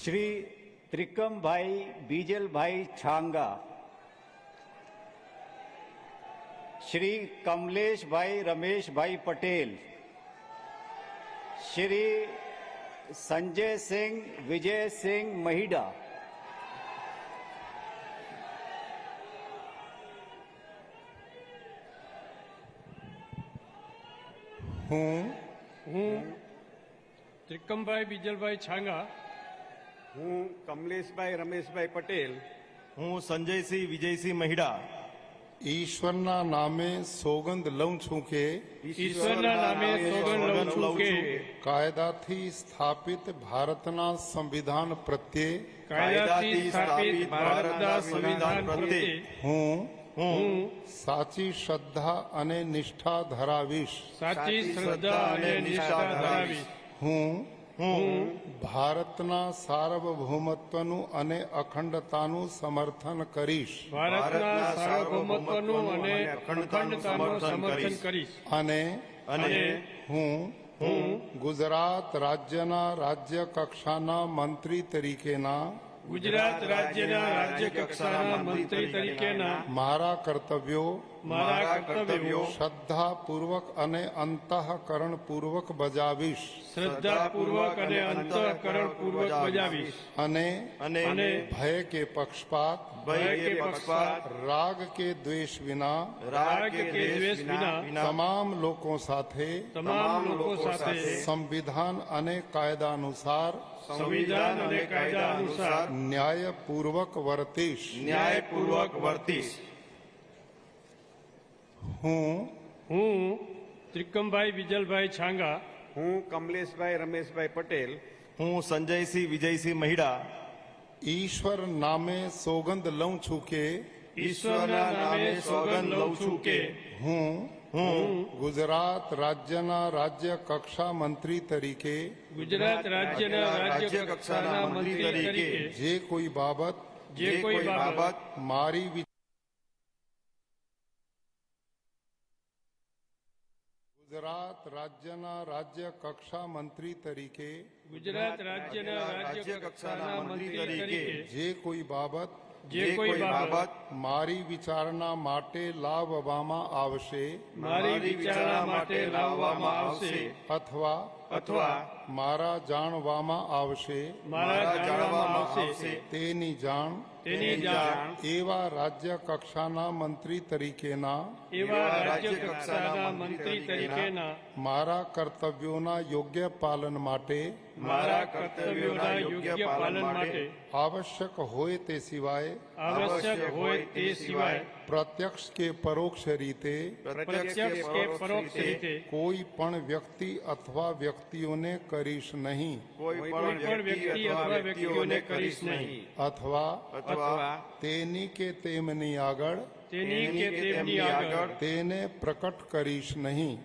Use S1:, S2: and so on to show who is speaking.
S1: श्री त्रिकम भाई बीजल भाई छांगा, श्री कमलेश भाई रमेश भाई पटेल, श्री संजय सिंह विजय सिंह महिडा,
S2: હું ત્રિકમભાઈ બીજલભાઈ છાંગા,
S3: હું કમલેશભાઈ રમેશભાઈ પટેલ,
S4: હું સંજયસિંહ વિજયસિંહ મહિડા
S5: ઈશ્વરના નામે સોગંદ લઉં છું કે
S2: ઈશ્વરના નામે સોગંદ લઉં છું કે
S5: કાયદાથી સ્થાપિત ભારતના સંવિધાન પ્રત્યે
S2: કાયદાથી સ્થાપિત ભારતના સંવિધાન પ્રત્યે
S5: હું સાચી શ્રદ્ધા અને નિષ્ઠા ધરાવીશ.
S2: સાચી શ્રદ્ધા અને નિષ્ઠા ધરાવીશ.
S5: હું ભારતના સાર્વભૌમત્વનું અને અખંડતાનું સમર્થન કરીશ
S2: ભારતના સાર્વભૌમત્વનું અને અખંડતાનું સમર્થન કરીશ.
S5: અને હું ગુજરાત રાજ્યના રાજ્ય કક્ષાના મંત્રી તરીકેના
S2: ગુજરાત રાજ્યના રાજ્ય કક્ષાના મંત્રી તરીકેના
S5: મારા કર્તવ્યો
S2: શ્રદ્ધાપૂર્વક
S5: અને અંતઃકરણપૂર્વક બજાવીશ.
S2: શ્રદ્ધાપૂર્વક અને અંતઃકરણપૂર્વક બજાવીશ.
S5: અને ભય કે પક્ષપાત રાગ કે દ્વેષ વિના તમામ લોકો સાથે સંવિધાન અને કાયદા અનુસાર ન્યાયપૂર્વક વર્તીશ.
S2: હું ત્રિકમભાઈ બીજલભાઈ છાંગા,
S3: હું કમલેશભાઈ રમેશભાઈ પટેલ,
S4: હું સંજયસિંહ વિજયસિંહ મહિડા
S5: ઈશ્વર નામે સોગંદ લઉં છું કે
S2: ઈશ્વરના નામે સોગંદ લઉં છું કે
S5: હું ગુજરાત રાજ્યના રાજ્ય કક્ષા મંત્રી તરીકે
S2: ગુજરાત રાજ્યના રાજ્ય કક્ષાના મંત્રી તરીકે
S5: જે કોઈ બાબત મારી ગુજરાત રાજ્યના રાજ્ય કક્ષા મંત્રી તરીકે
S2: ગુજરાત રાજ્યના રાજ્ય કક્ષાના મંત્રી તરીકે
S5: જે કોઈ બાબત
S2: મારી
S5: વિચારણા માટે લાવવામાં આવશે અથવા મારા જાણવામાં આવશે તેની જાણ એવા રાજ્ય કક્ષાના મંત્રી તરીકેના મારા કર્તવ્યોના યોગ્ય પાલન માટે આવશ્યક હોય તે સિવાય પ્રત્યક્ષ કે પરોક્ષ રીતે કોઈ પણ વ્યક્તિ અથવા વ્યક્તિઓને કરીશ નહીં અથવા તેની કે તેમની આગળ તેને પ્રકટ કરીશ નહીં.